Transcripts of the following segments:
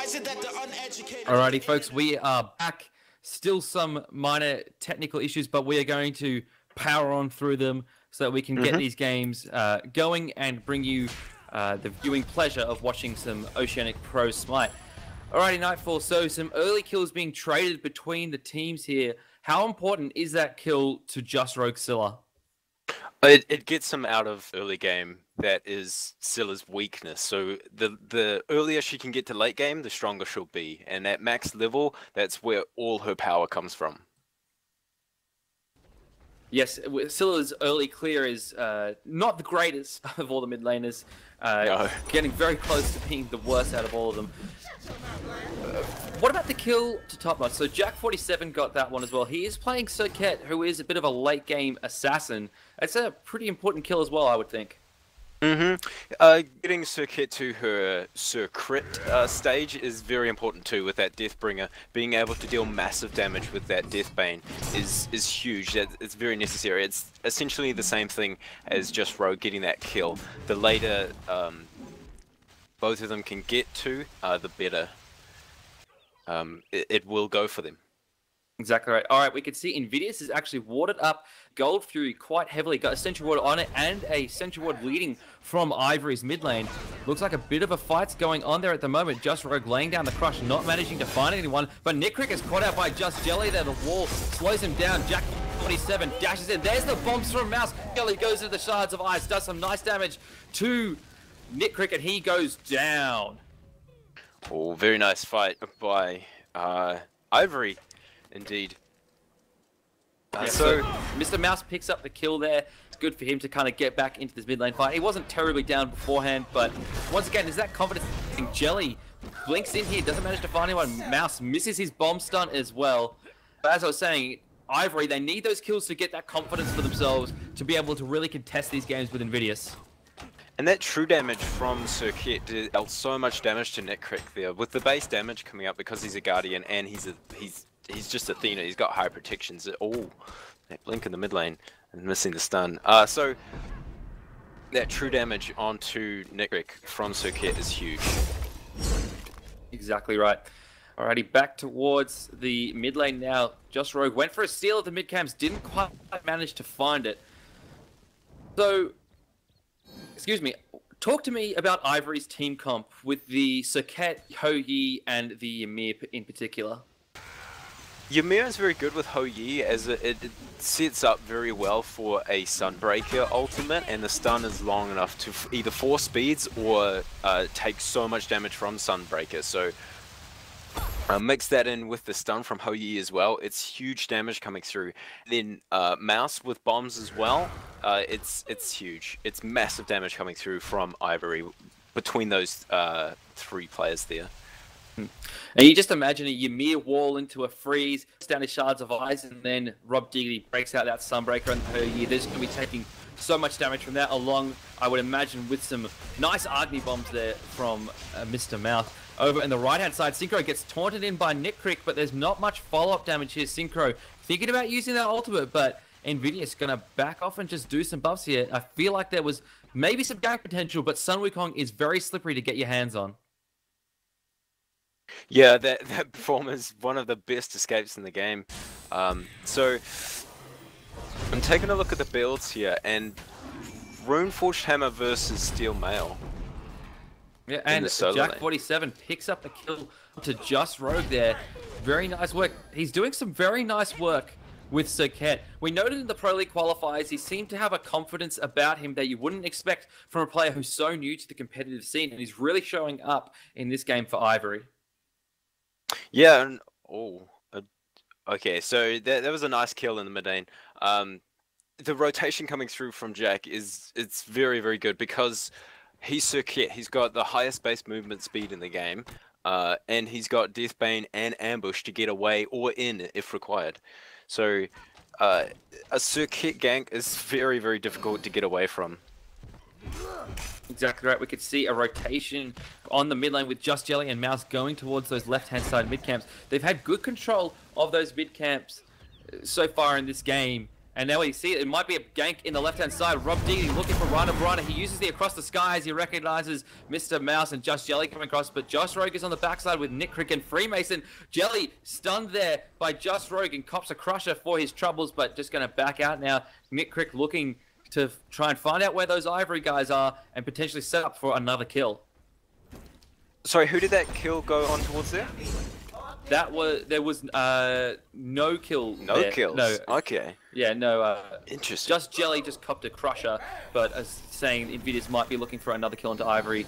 Alrighty, folks, we are back. Still some minor technical issues, but we are going to power on through them so that we can get these games going and bring you the viewing pleasure of watching some Oceanic Pro Smite. Alrighty, Nightfall. So some early kills being traded between the teams here. How important is that kill to Just Rogue Scylla? It gets him out of early game. That is Scylla's weakness. So the earlier she can get to late game, the stronger she'll be. And at max level, that's where all her power comes from. Yes, Scylla's early clear is not the greatest of all the mid laners. No. Getting very close to being the worst out of all of them. What about the kill to top notch? So Jack47 got that one as well. He is playing Cirquet, who is a bit of a late game assassin. It's a pretty important kill as well, I would think. Getting Cirquet to her Circrit stage is very important too with that Deathbringer. Being able to deal massive damage with that Deathbane is huge. It's very necessary. It's essentially the same thing as Just Rogue getting that kill. The later both of them can get to, the better it will go for them. Exactly right. All right, we can see Invidious is actually warded up Gold Fury quite heavily. Got a Sentry Ward on it and a Sentry Ward leading from Ivory's mid lane. Looks like a bit of a fight's going on there at the moment. Just Rogue laying down the crush, not managing to find anyone. But Nickrick is caught out by Just Jelly there. The wall slows him down. Jack47 dashes in. There's the bombs from Mouse. Jelly goes into the Shards of Ice, does some nice damage to Nickrick, and he goes down. Oh, very nice fight by Ivory. Indeed. So Mr. Mouse picks up the kill there. It's good for him to kind of get back into this mid lane fight. He wasn't terribly down beforehand, but once again, is that confidence? Jelly blinks in here, doesn't manage to find anyone. Mouse misses his bomb stun as well. But as I was saying, Ivory, they need those kills to get that confidence for themselves to be able to really contest these games with Invidious. And that true damage from Circuit dealt so much damage to Nickrick there. With the base damage coming up because he's a Guardian and he's just Athena. He's got high protections. Oh, that blink in the mid lane and missing the stun. So that true damage onto Nickrick from Circuit is huge. Exactly right. Alrighty, back towards the mid lane now. Just Rogue went for a steal at the mid camps, didn't quite manage to find it. So, excuse me, talk to me about Ivory's team comp with the Circuit, Ho-Yi, and the Ymir in particular. Ymir is very good with Ho-Yi as it sets up very well for a Sunbreaker ultimate, and the stun is long enough to either force speeds or take so much damage from Sunbreaker. So mix that in with the stun from Ho-Yi as well. It's huge damage coming through. Then Mouse with bombs as well. It's huge. It's massive damage coming through from Ivory between those three players there. And you just imagine a Ymir wall into a freeze, down his Shards of Ice, and then Rob Diggity breaks out that Sunbreaker and Ho-Yi. They're just going to be taking so much damage from that, along, I would imagine, with some nice Agni bombs there from Mr. Mouth. Over in the right-hand side, Synchro gets taunted in by Nickrick, but there's not much follow-up damage here. Synchro thinking about using that ultimate, but Invidious going to back off and just do some buffs here. I feel like there was maybe some gank potential, but Sun Wukong is very slippery to get your hands on. Yeah, that form is one of the best escapes in the game. So I'm taking a look at the builds here, and Runeforged Hammer versus Steel Mail. Yeah, and Jack47 picks up the kill to Just Rogue there. Very nice work. He's doing some very nice work with Circuit. We noted in the Pro League qualifiers, he seemed to have a confidence about him that you wouldn't expect from a player who's so new to the competitive scene, and he's really showing up in this game for Ivory. Yeah, and okay, so that was a nice kill in the mid lane. The rotation coming through from Jack it's very, very good because he's Circuit. He's got the highest base movement speed in the game, and he's got Deathbane and Ambush to get away or in if required. So a Circuit gank is very, very difficult to get away from. Exactly right. We could see a rotation on the mid lane with Just Jelly and Mouse going towards those left-hand side mid camps. They've had good control of those mid camps so far in this game, And now we see it might be a gank in the left-hand side. Rob Diggity looking for Rana Brana. He uses the Across the Skies. He recognizes Mr. Mouse and Just Jelly coming across, but Just Rogue is on the backside with Nick Crick and Freemason. Jelly stunned there by Just Rogue and cops a crusher for his troubles, but just going to back out now. Nick Crick looking to try and find out where those Ivory guys are and potentially set up for another kill. Sorry, who did that kill go on towards there? There was no kill. No there. kills. No. Okay. Yeah, no. Interesting. Just Jelly just copped a crusher, but as saying Invidious might be looking for another kill into Ivory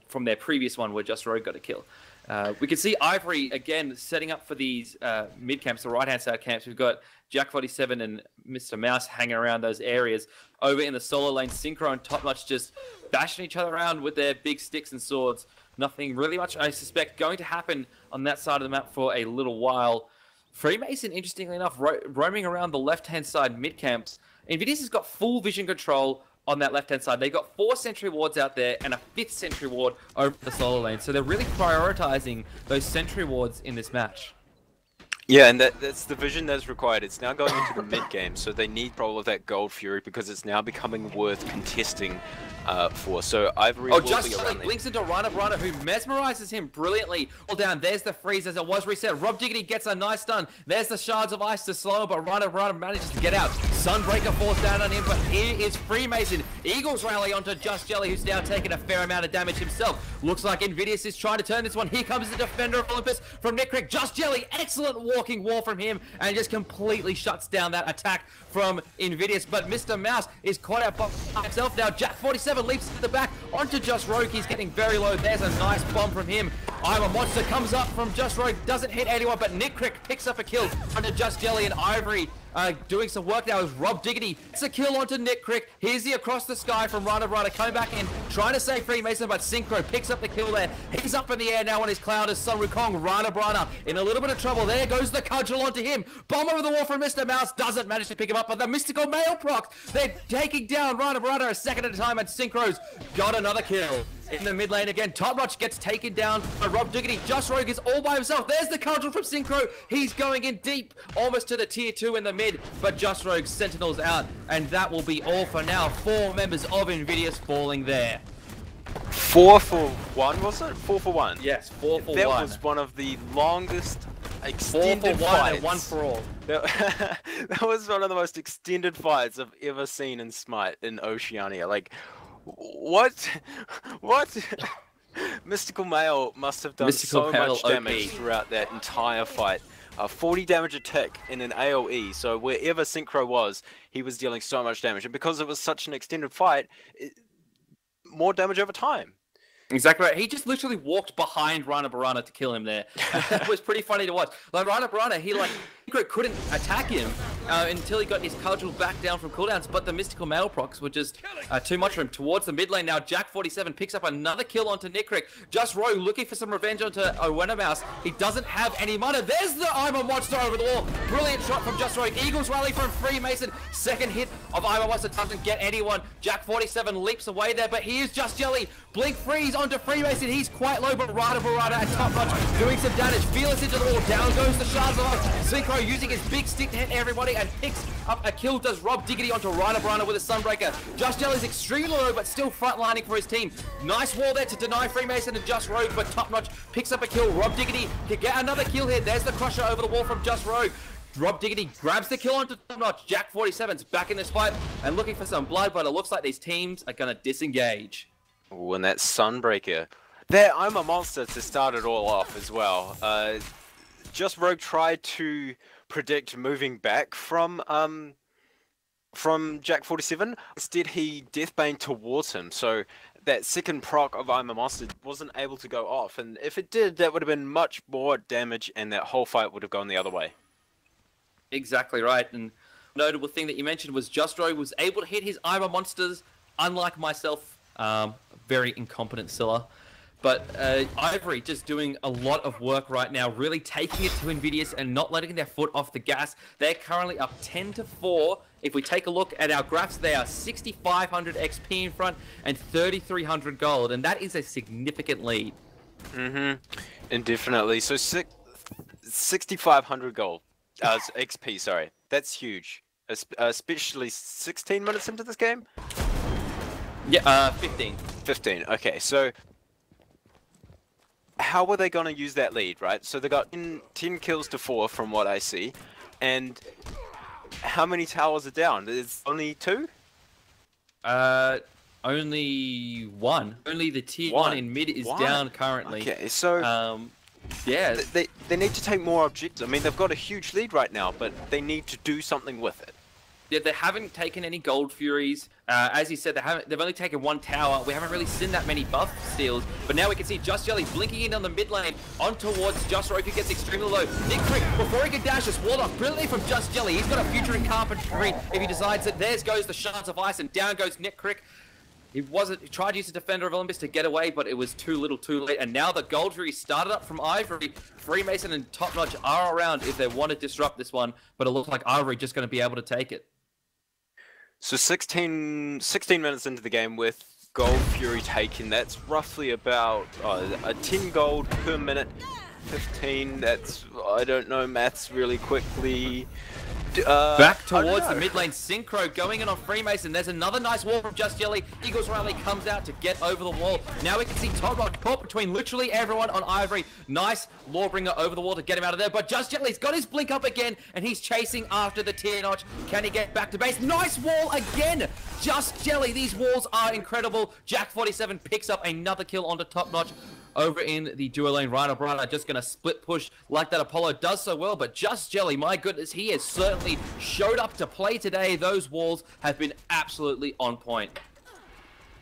from their previous one where Just Rogue got a kill. We can see Ivory again setting up for these mid camps, the right-hand side camps. We've got Jack 47 and Mr. Mouse hanging around those areas. Over in the solo lane, Synchro and Top Notch just bashing each other around with their big sticks and swords. Nothing really much, I suspect, going to happen on that side of the map for a little while. Freemason, interestingly enough, roaming around the left-hand side mid-camps. Invidious has got full vision control on that left-hand side. They've got 4 sentry wards out there and a 5th sentry ward over the solo lane. So they're really prioritizing those sentry wards in this match. Yeah, and that's the vision that's required. It's now going into the mid-game, so they need all of that Gold Fury because it's now becoming worth contesting for. So Ivory will Just be around there. blinks into Rana Brana, who mesmerizes him brilliantly. All down, there's the freeze as it was reset. Rob Diggity gets a nice stun. There's the shards of ice to slow him, but Rana Brana manages to get out. Sunbreaker falls down on him, but here is Freemason. Eagles rally onto Just Jelly, who's now taking a fair amount of damage himself. Looks like Invidious is trying to turn this one. Here comes the Defender of Olympus from Nick Crick. Just Jelly, excellent walking wall from him, and just completely shuts down that attack from Invidious. But Mr. Mouse is caught out by himself now. Jack 47 leaps to the back onto Just Rogue. He's getting very low. There's a nice bomb from him. I'm a Monster comes up from Just Rogue. Doesn't hit anyone, but Nick Crick picks up a kill onto Just Jelly, and Ivory doing some work now as Rob Diggity. It's a kill onto Nick Crick. Here's the Across the Sky from Rana Brana coming back in, trying to save Freemason, but Synchro picks up the kill there. He's up in the air now on his cloud as Sun Wukong. Rana Brana in a little bit of trouble. There goes the cudgel onto him. Bomb over the wall from Mr. Mouse. Doesn't manage to pick him up, but the mystical male procs. They're taking down Rana Brana a second at a time, and Synchro's got another kill. In the mid lane again, Top Notch gets taken down by Rob Diggity. Just Rogue is all by himself. There's the cudgel from Synchro. He's going in deep, almost to the tier 2 in the mid, but Just Rogue Sentinels out, and that will be all for now. 4 members of Invidious falling there. 4 for 1, was it? 4 for 1? Yes, 4 for 1. That was one of the longest extended 4 for 1 fights. and 1 for all. That was one of the most extended fights I've ever seen in Smite in Oceania. Like, what? Mystical Male must have done so much damage throughout that entire fight. 40 damage a tick in an AoE, so wherever Synchro was, he was dealing so much damage. And because it was such an extended fight, more damage over time. Exactly right. He just literally walked behind Rana Brana to kill him there. That was pretty funny to watch. Like Rana Brana, he couldn't attack him until he got his cudgel back down from cooldowns, but the mystical male procs were just too much for him. Towards the mid lane now, Jack 47 picks up another kill onto Nick Crick. Just Rogue looking for some revenge onto Owena Mouse. He doesn't have any mana. There's the I'm a Monster over the wall. Brilliant shot from Just Rogue. Eagles rally from Freemason. Second hit of I'm a Monster doesn't get anyone. Jack 47 leaps away there, but here's Just Jelly. Blink freeze onto Freemason. He's quite low, but Rada Barada at Top Notch doing some damage. Fearless into the wall. Down goes the shards of ice. Synchro using his big stick to hit everybody and picks up a kill. Does Rob Diggity onto Rada Barada with a Sunbreaker. Just Jelly's extremely low, but still frontlining for his team. Nice wall there to deny Freemason and Just Rogue, but Top Notch picks up a kill. Rob Diggity can get another kill here. There's the crusher over the wall from Just Rogue. Rob Diggity grabs the kill onto Top Notch. Jack 47's back in this fight and looking for some blood, but it looks like these teams are going to disengage. Ooh, and that Sunbreaker. There, I'm a Monster to start it all off as well. Just Rogue tried to predict moving back from Jack 47. Instead, he Deathbane towards him. So that second proc of I'm a Monster wasn't able to go off. And if it did, that would have been much more damage, and that whole fight would have gone the other way. Exactly right. And notable thing that you mentioned was Just Rogue was able to hit his I'm a Monsters, unlike myself. Very incompetent Scylla. But Ivory just doing a lot of work right now, really taking it to Invidious and not letting their foot off the gas. They're currently up 10-4. If we take a look at our graphs, they are 6,500 XP in front and 3,300 gold, and that is a significant lead. Indefinitely. So 6,500 gold. XP, sorry. That's huge. especially 16 minutes into this game. Yeah, 15. 15. Okay, so how are they going to use that lead, right? So they got 10 kills to 4 from what I see, and how many towers are down? There's only 2? Only 1. Only the tier 1 in mid is down currently. Okay, so yeah, they need to take more objectives. I mean, they've got a huge lead right now, but they need to do something with it. Yeah, they haven't taken any gold furies. As you said, they've only taken 1 tower. We haven't really seen that many buff steals. But now we can see Just Jelly blinking in on the mid lane, on towards Just Roke, who gets extremely low. Nick Crick, before he can dash, is walled off brilliantly from Just Jelly. He's got a future in carpentry if he decides that. There goes the Shards of Ice, and down goes Nick Crick. He tried to use the Defender of Olympus to get away, but it was too little too late. And now the Gold Fury started up from Ivory. Freemason and Top Notch are around if they want to disrupt this one, but it looks like Ivory just going to be able to take it. So 16 minutes into the game with Gold Fury taken, that's roughly about a 10 gold per minute. 15, that's, I don't know maths really quickly. Back towards the mid lane, Synchro going in on Freemason. There's another nice wall from Just Jelly. Eagles Rally comes out to get over the wall. Now we can see Top Rock caught between literally everyone on Ivory. Nice Lawbringer over the wall to get him out of there. But Just Jelly's got his blink up again, and he's chasing after the tier notch. Can he get back to base? Nice wall again! Just Jelly, these walls are incredible. Jack47 picks up another kill onto Top Notch. Over in the duo lane, Rhino Brana just going to split push like that Apollo does so well, but Just Jelly, my goodness, he has certainly showed up to play today. Those walls have been absolutely on point.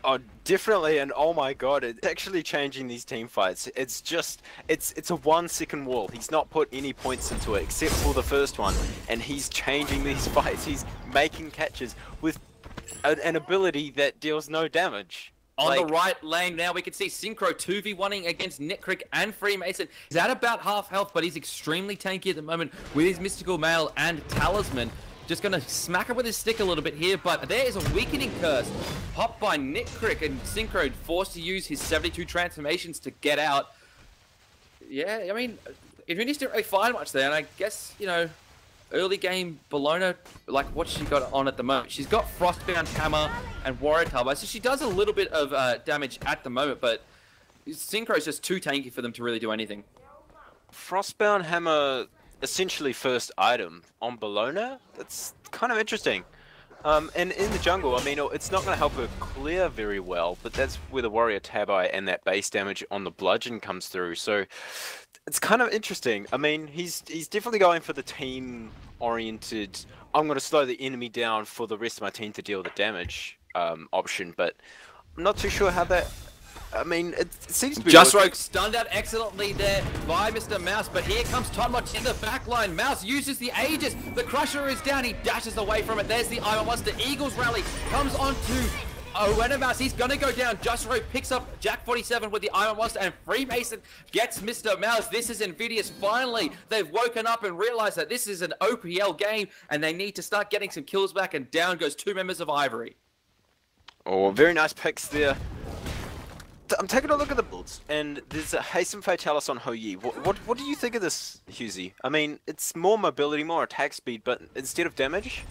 Oh, definitely, and oh my god, it's actually changing these team fights. It's just, it's a 1-second wall. He's not put any points into it except for the first one, and he's changing these fights. He's making catches with an ability that deals no damage. On the right lane now, we can see Synchro 2v1ing against Nick Crick and Freemason. He's at about half health, but he's extremely tanky at the moment with his Mystical Mail and Talisman. Just going to smack him with his stick a little bit here, but there is a weakening curse popped by Nick Crick, and Synchro forced to use his 72 transformations to get out. Yeah, I mean, Invidious didn't really find much there, and I guess, you know, early game Bologna, like what she got on at the moment. She's got Frostbound Hammer and Warrior Turbo, so she does a little bit of damage at the moment, but Synchro is just too tanky for them to really do anything. Frostbound Hammer, essentially first item on Bologna? That's kind of interesting. And in the jungle, I mean, it's not going to help her clear very well, but that's where the Warrior Tabi and that base damage on the Bludgeon comes through, so it's kind of interesting. I mean, he's definitely going for the team-oriented, I'm going to slow the enemy down for the rest of my team to deal the damage option, but I'm not too sure how that... I mean, it seems to be... Just Rogue stunned out excellently there by Mr. Mouse, but here comes Top Notch in the backline. Mouse uses the Aegis. The Crusher is down. He dashes away from it. There's the Iron Monster. Eagles Rally comes onto Mouse. He's going to go down. Just Rogue picks up Jack47 with the Iron Monster, and Freemason gets Mr. Mouse. This is Invidious. Finally, they've woken up and realized that this is an OPL game, and they need to start getting some kills back, and down goes 2 members of Ivory. Oh, very nice picks there. I'm taking a look at the builds, and there's a Hasten Fatalis on Hou Yi. What do you think of this, Husey? I mean, it's more mobility, more attack speed, but instead of damage?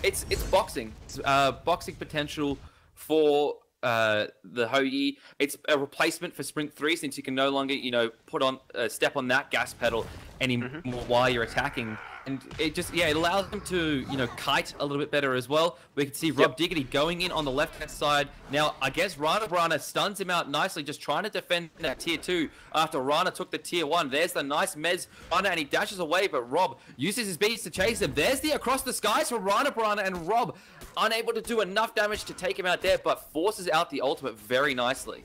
It's boxing. It's, boxing potential for the Hou Yi. It's a replacement for Sprint 3 since you can no longer, you know, put on step on that gas pedal anymore while you're attacking. And it just, yeah, it allows them to, you know, kite a little bit better as well. We can see Rob Diggity going in on the left-hand side. Now, I guess Rana Brana stuns him out nicely, just trying to defend that tier 2 after Rana took the tier 1. There's the nice Mez Rana, and he dashes away, but Rob uses his beats to chase him. There's the Across the Skies from Rana Brana, and Rob unable to do enough damage to take him out there, but forces out the ultimate very nicely.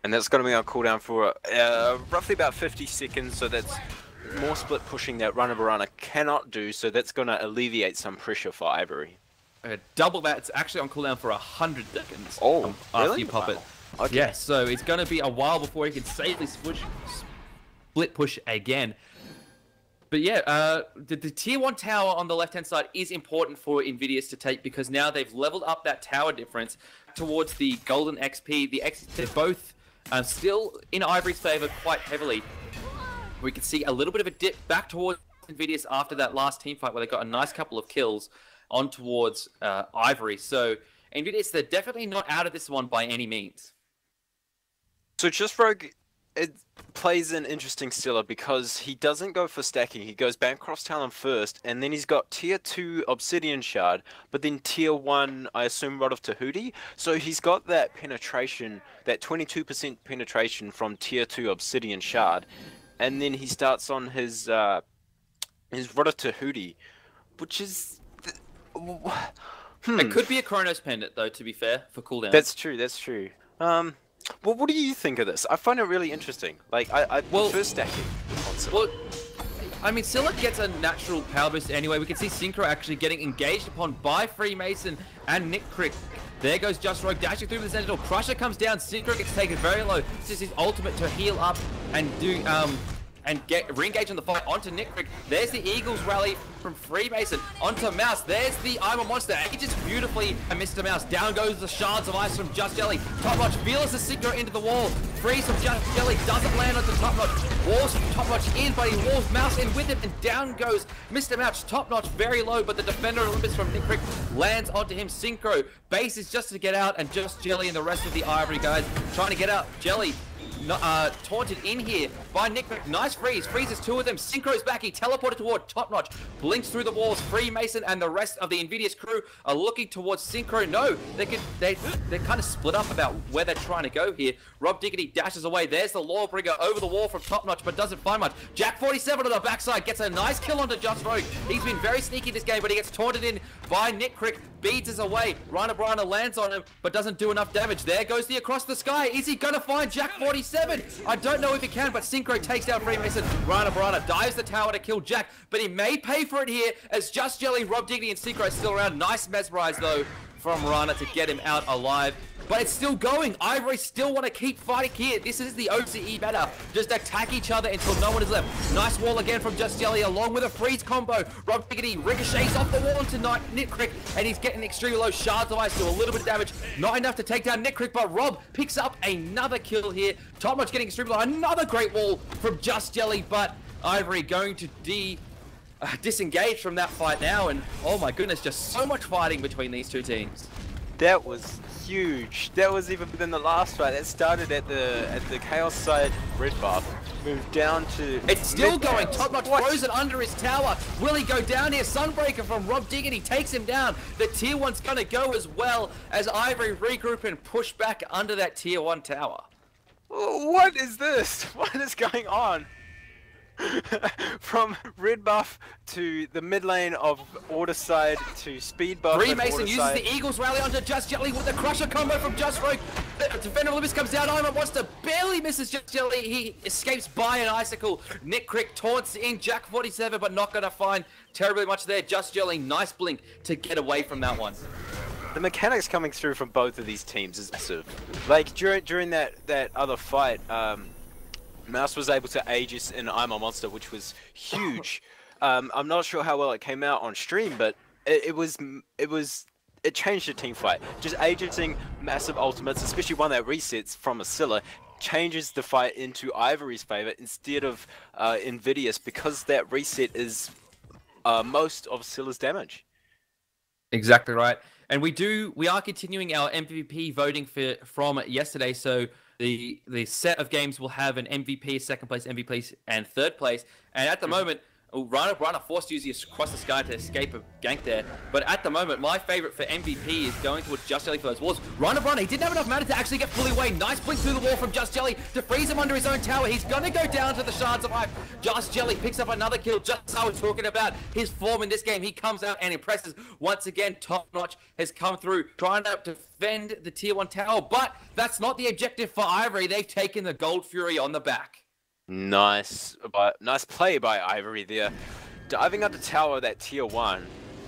And that's going to be on cooldown for roughly about 50 seconds, so that's more split pushing that Rana Barana cannot do, so that's going to alleviate some pressure for Ivory. Double that, it's actually on cooldown for 100 seconds. Oh, after really? you pop it. Okay. Yeah, so it's going to be a while before he can safely split push again. But yeah, the tier 1 tower on the left-hand side is important for Invidious to take, because now they've leveled up that tower difference towards the golden XP. They're both still in Ivory's favor quite heavily. We can see a little bit of a dip back towards Invidious after that last team fight where they got a nice couple of kills on towards Ivory. So Invidious, they're definitely not out of this one by any means. So Just Rogue, it plays an interesting Scylla because he doesn't go for stacking. He goes Bancross Talon first, and then he's got tier 2 Obsidian Shard, but then tier 1, I assume, Rod of Tahuti. So he's got that penetration, that 22% penetration from tier 2 Obsidian Shard, and then he starts on his Rod of Tahuti, which is... It could be a Chronos Pendant, though, to be fair, for cooldown. That's true, that's true. Well, what do you think of this? I find it really interesting. Like, I prefer stacking concept. Well, I mean, Scylla gets a natural power boost anyway. We can see Synchro actually getting engaged upon by Freemason and Nick Crick. There goes Just Rogue dashing through the Sentinel. Crusher comes down. Synchro gets taken very low. This is his ultimate to heal up and do and get re-engage on the fight onto Nick Crick. There's the Eagles rally from Freemason onto Mouse. There's the I'm a Monster. Ages beautifully and Mr. Mouse. Down goes the shards of ice from Just Jelly. Top Notch feels the Synchro into the wall. Freeze from Just Jelly. Doesn't land onto Top Notch. Walls Top Notch in, but he walls Mouse in with him, and down goes Mr. Mouse. Top Notch very low, but the Defender Olympus from Nick Crick lands onto him. Synchro. Base is just to get out, and Just Jelly and the rest of the Ivory guys trying to get out. Jelly taunted in here by Nick Crick. Nice freeze. Freezes two of them. Synchro's back. He teleported toward Top Notch. Blinks through the walls. Freemason and the rest of the Invidious crew are looking towards Synchro. No, they're kind of split up about where they're trying to go here. Rob Diggity dashes away. There's the Lawbringer over the wall from Top Notch, but doesn't find much. Jack 47 on the backside gets a nice kill onto Just Rogue. He's been very sneaky this game, but he gets taunted in by Nick Crick. Beads us away. Rana Brana lands on him, but doesn't do enough damage. There goes the across the sky. Is he going to find Jack 47? I don't know if he can, but Synchro takes down Freemason. Rana Brana dives the tower to kill Jack, but he may pay for it here as Just Jelly, Rob Dignity, and Synchro are still around. Nice mesmerize, though, from Rana to get him out alive. But it's still going. Ivory still want to keep fighting here. This is the OCE meta. Just attack each other until no one is left. Nice wall again from Just Jelly along with a freeze combo. Rob Diggity ricochets off the wall into Nick Crick, and he's getting extremely low. Shards of ice do a little bit of damage. Not enough to take down Nick Crick, but Rob picks up another kill here. Top Notch getting extremely low. Another great wall from Just Jelly, but Ivory going to disengage from that fight now, and oh my goodness, just so much fighting between these two teams. That was huge. That was even than the last fight. That started at the Chaos side red buff, moved down to... It's still going. Top Notch frozen under his tower. Will he go down here? Sunbreaker from Rob Diggity takes him down. The tier 1's going to go as well as Ivory regroup and push back under that tier 1 tower. What is this? What is going on? From red buff to the mid lane of Order side to speed buff. Freemason uses the Eagles rally onto Just Jelly with the Crusher combo from Just Rogue. Defender Olympus comes down. I'm a Monster barely misses Just Jelly. He escapes by an icicle. Nick Crick taunts in Jack 47, but not going to find terribly much there. Just Jelly, nice blink to get away from that one. The mechanics coming through from both of these teams is massive. Like during that other fight, Mouse was able to Aegis in I'm a Monster, which was huge. I'm not sure how well it came out on stream, but it changed the team fight. Just Aegising massive ultimates, especially one that resets from a Scylla, changes the fight into Ivory's favor instead of Invidious, because that reset is most of Scylla's damage. Exactly right. And we are continuing our MVP voting from yesterday, so the set of games will have an MVP, second place, MVP, and third place. And at the moment, Rana forced to use the across the sky to escape a gank there. But at the moment, my favorite for MVP is going towards Just Jelly for those walls. Rana, he didn't have enough mana to actually get fully away. Nice blink through the wall from Just Jelly to freeze him under his own tower. He's going to go down to the shards of ice. Just Jelly picks up another kill. Just as I was talking about his form in this game, he comes out and impresses. Once again, Top Notch has come through, trying to defend the tier 1 tower. But that's not the objective for Ivory. They've taken the Gold Fury on the back. Nice play by Ivory there, diving up the tower that tier 1,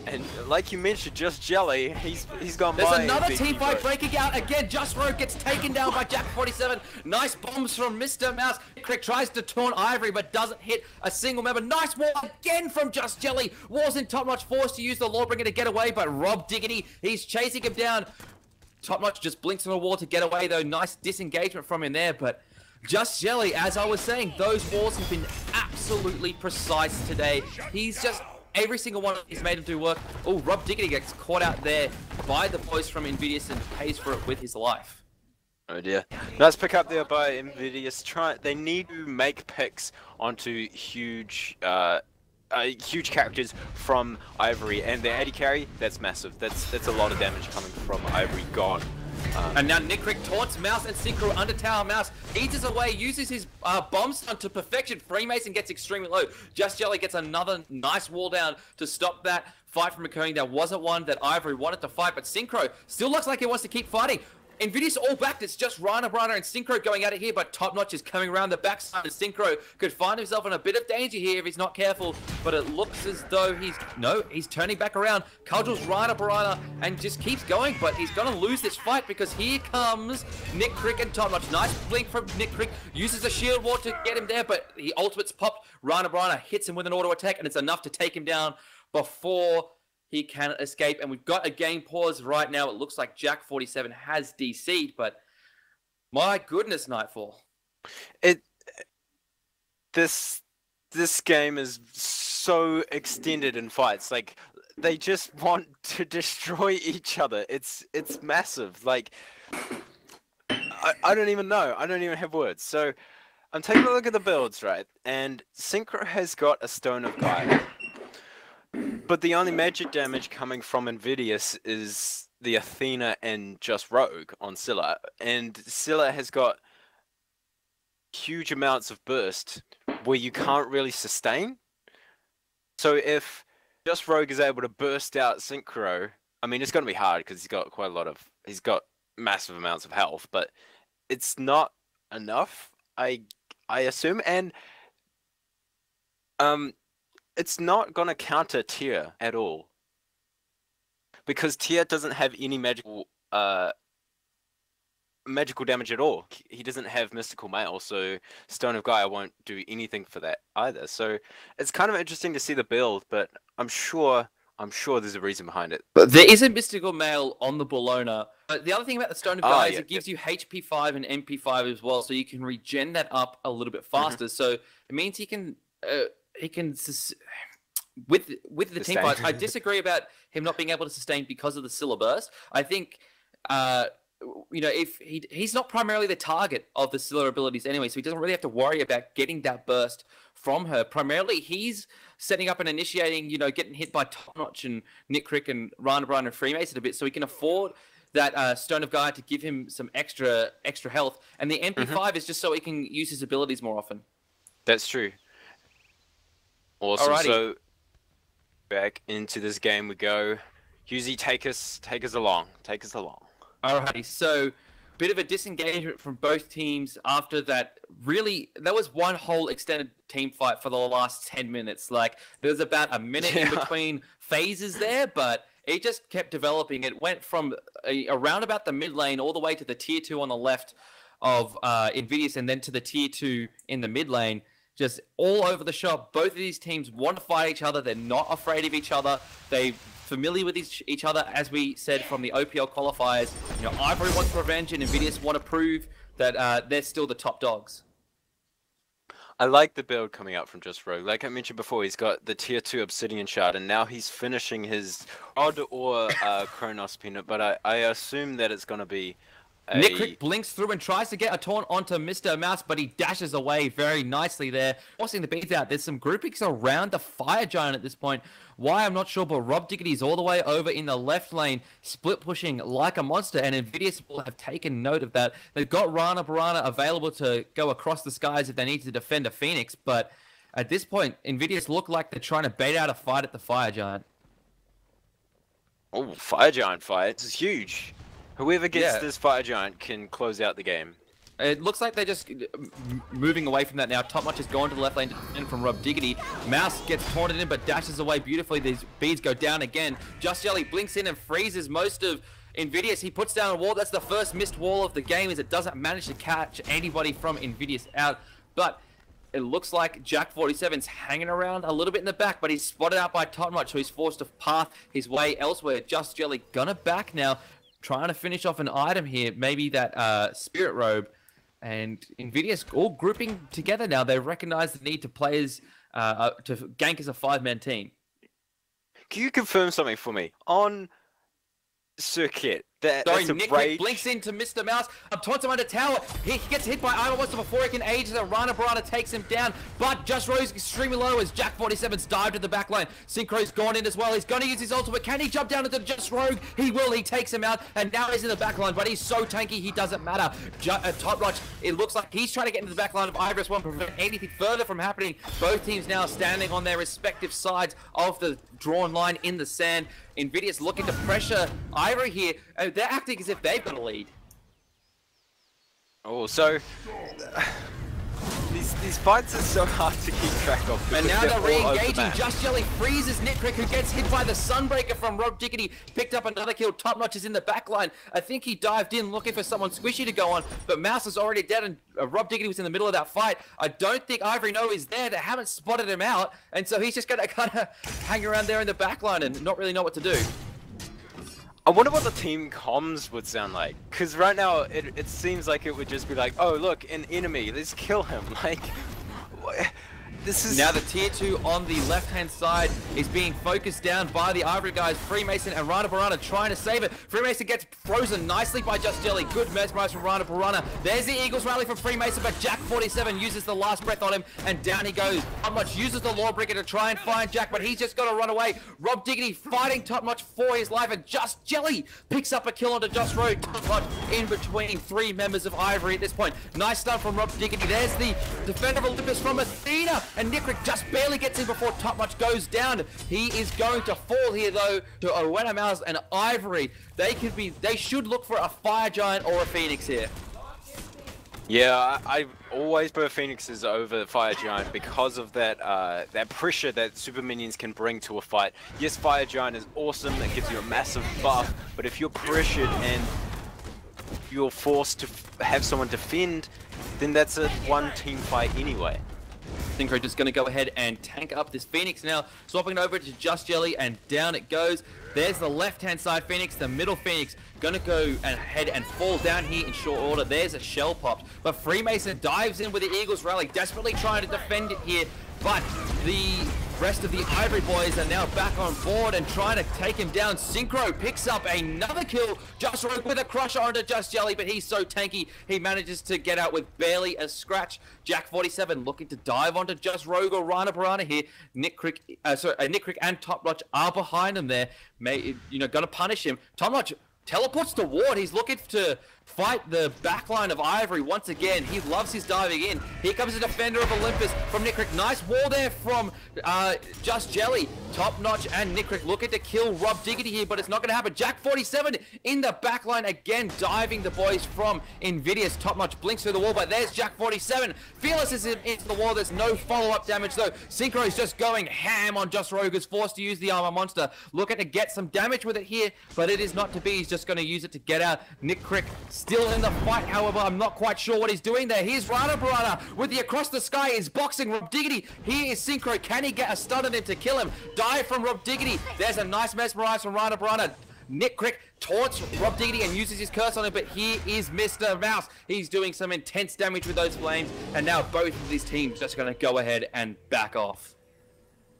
and like you mentioned, Just Jelly, he's gone by. There's another team fight breaking out again. Just Rogue gets taken down by Jack 47. Nice bombs from Mr. Mouse. Crick tries to taunt Ivory, but doesn't hit a single member. Nice wall again from Just Jelly. Walls in Top Notch, forced to use the Lawbringer to get away, but Rob Diggity, he's chasing him down. Top Notch just blinks on the wall to get away though. Nice disengagement from him there, but Just Jelly, as I was saying, those walls have been absolutely absolutely precise today. He's just, every single one he's made him do work. Oh, Rob Diggity gets caught out there by the boys from Invidious and pays for it with his life. Oh dear. Nice pick up there by Invidious. They need to make picks onto huge characters from Ivory, and the AD carry, that's massive. That's a lot of damage coming from Ivory gone. And now Nickrick taunts Mouse and Synchro under tower. Mouse eases away, uses his bomb stun to perfection. Freemason gets extremely low. Just Jelly gets another nice wall down to stop that fight from occurring. That wasn't one that Ivory wanted to fight, but Synchro still looks like he wants to keep fighting. Invidious all backed. It's just Rana and Synchro going at it here, but Top Notch is coming around the backside, and Synchro could find himself in a bit of danger here if he's not careful, but it looks as though he's turning back around. Cudgels Rana and just keeps going, but he's gonna lose this fight because here comes Nickrick and Top Notch. Nice blink from Nickrick, uses a shield wall to get him there, but the ultimate's popped. Rana hits him with an auto attack, and it's enough to take him down before he can escape, and we've got a game pause right now. It looks like Jack47 has DC'd, but my goodness, Nightfall. This game is so extended in fights. Like, they just want to destroy each other. It's massive. Like, I don't even know. I don't even have words. So I'm taking a look at the builds, right? And Synchro has got a Stone of Guile. But the only magic damage coming from Invidious is the Athena and just Rogue on Scylla. And Scylla has got huge amounts of burst where you can't really sustain. So if just Rogue is able to burst out Synchro, I mean, it's going to be hard because he's got massive amounts of health, but it's not enough, I assume. And it's not going to counter Tier at all. Because Tier doesn't have any magical damage at all. He doesn't have Mystical Mail, so Stone of Gaia won't do anything for that either. So it's kind of interesting to see the build, but I'm sure there's a reason behind it. But there is a Mystical Mail on the Bologna. The other thing about the Stone of Gaia is it gives you HP 5 and MP 5 as well, so you can regen that up a little bit faster. So it means he can with the team fights. I disagree about him not being able to sustain because of the Scylla burst. I think if he's not primarily the target of the Scylla abilities anyway, so he doesn't really have to worry about getting that burst from her. Primarily, he's setting up and initiating, getting hit by Top Notch and Nickrick and Rana and Freemason a bit, so he can afford that Stone of Gaia to give him some extra health. And the MP5 is just so he can use his abilities more often. That's true. Awesome. Alrighty. So back into this game we go. Husey, take us along. Take us along. Alrighty. So bit of a disengagement from both teams after that. Really, that was one whole extended team fight for the last 10 minutes. Like, there was about a minute in between phases there, but it just kept developing. It went from around about the mid lane all the way to the tier 2 on the left of Invidious, and then to the tier 2 in the mid lane. Just all over the shop. Both of these teams want to fight each other. They're not afraid of each other. They're familiar with each other, as we said from the OPL qualifiers. Ivory wants revenge, and Invidious want to prove that they're still the top dogs. I like the build coming out from Just Rogue. Like I mentioned before, he's got the tier 2 Obsidian Shard, and now he's finishing his Odd or Chronos Peanut, but I assume that it's going to be Nickrick blinks through and tries to get a taunt onto Mr. Mouse, but he dashes away very nicely there, forcing the beads out. There's some groupings around the Fire Giant at this point. Why, I'm not sure, but Rob Diggity's all the way over in the left lane, split pushing like a monster, and Invidious will have taken note of that. They've got Rana available to go across the skies if they need to defend a Phoenix, but at this point, Invidious look like they're trying to bait out a fight at the Fire Giant. Oh, Fire Giant fight. This is huge. Whoever gets this Fire Giant can close out the game. It looks like they're just moving away from that now. Top Notch has gone to the left lane to defend from Rob Diggity. Mouse gets taunted in but dashes away beautifully. These beads go down again. Just Jelly blinks in and freezes most of Invidious. He puts down a wall. That's the first missed wall of the game, as it doesn't manage to catch anybody from Invidious out. But it looks like Jack47's hanging around a little bit in the back, but he's spotted out by Top Notch, so he's forced to path his way elsewhere. Just Jelly gonna back now, trying to finish off an item here, maybe that Spirit Robe, And Invidious all grouping together now. They recognize the need to players to gank as a 5-man team. Can you confirm something for me? On Circuit, Sorry, that's a Nick rage. blinks into Mr. Mouse. Taunts him under tower. He gets hit by Ivory Monster before he can age. The Rana Barana takes him down. But Just Rose extremely low as Jack47's dived to the back line. Synchro's gone in as well. He's going to use his ultimate. Can he jump down into Just Rogue? He will. He takes him out. And now he's in the back line. But he's so tanky, he doesn't matter. Top Notch, it looks like he's trying to get into the back line of Ivory One, prevent anything further from happening. Both teams now standing on their respective sides of the drawn line in the sand. Invidious looking to pressure Ivory here. They're acting as if they've got a lead. Oh, so these fights are so hard to keep track of. And now they're re-engaging. Just Jelly freezes Nitrick, who gets hit by the Sunbreaker from Rob Diggity. Picked up another kill. Top Notch is in the back line. I think he dived in looking for someone squishy to go on, but Mouse is already dead, and Rob Diggity was in the middle of that fight. I don't think Ivory know he's there. They haven't spotted him out, and so he's just going to kind of hang around there in the back line and not really know what to do. I wonder what the team comms would sound like, because right now it seems like it would just be like, oh look, an enemy, let's kill him. Like, this is... Now the tier 2 on the left-hand side is being focused down by the Ivory guys. Freemason and Rana Barana trying to save it. Freemason gets frozen nicely by Just Jelly. Good mesmerize from Rana Barana. There's the Eagles rally from Freemason, but Jack47 uses the last breath on him, and down he goes. Top Notch uses the Lawbreaker to try and find Jack, but he's just got to run away. Rob Diggity fighting Top Notch for his life, and Just Jelly picks up a kill onto Just Road. Top Notch in between 3 members of Ivory at this point. Nice stun from Rob Diggity. There's the Defender of Olympus from Athena, and Nickrick just barely gets in before Top Notch goes down. He is going to fall here though to Owena Mouse and Ivory. They should look for a Fire Giant or a Phoenix here. Yeah, I always prefer Phoenixes over Fire Giant because of that that pressure that super minions can bring to a fight. Yes, Fire Giant is awesome, it gives you a massive buff, but if you're pressured and you're forced to have someone defend, then that's a one-team fight anyway. Synchro just going to go ahead and tank up this Phoenix now, swapping it over to Just Jelly, and down it goes. There's the left-hand side Phoenix, the middle Phoenix, going to go ahead and fall down here in short order. There's a shell popped, but Freemason dives in with the Eagles rally, desperately trying to defend it here, but the rest of the Ivory boys are now back on board and trying to take him down. Synchro picks up another kill. Just Rogue with a crusher onto Just Jelly, but he's so tanky, he manages to get out with barely a scratch. Jack47 looking to dive onto Just Rogue or Rana Barana here. Nick Crick and Top Notch are behind him there. Gonna punish him. Top Notch teleports to ward. He's looking to fight the backline of Ivory once again. He loves his diving in. Here comes the Defender of Olympus from Nickrick. Nice wall there from Just Jelly. Top Notch and Nickrick looking to kill Rob Diggity here, but it's not going to happen. Jack47 in the backline again, diving the boys from Invidious. Top Notch blinks through the wall, but there's Jack47. Fearless is into the wall. There's no follow-up damage though. Synchro is just going ham on Just Rogue, is forced to use the Armor Monster. Looking to get some damage with it here, but it is not to be. He's just going to use it to get out. Nickrick still in the fight, however, I'm not quite sure what he's doing there. Here's Rana Barana with the across the sky, is boxing Rob Diggity. Here is Synchro. Can he get a stun on him to kill him? Dive from Rob Diggity. There's a nice mesmerize from Rana Barana. Nick Crick taunts Rob Diggity and uses his curse on him, but here is Mr. Mouse. He's doing some intense damage with those flames, and now both of these teams just going to go ahead and back off.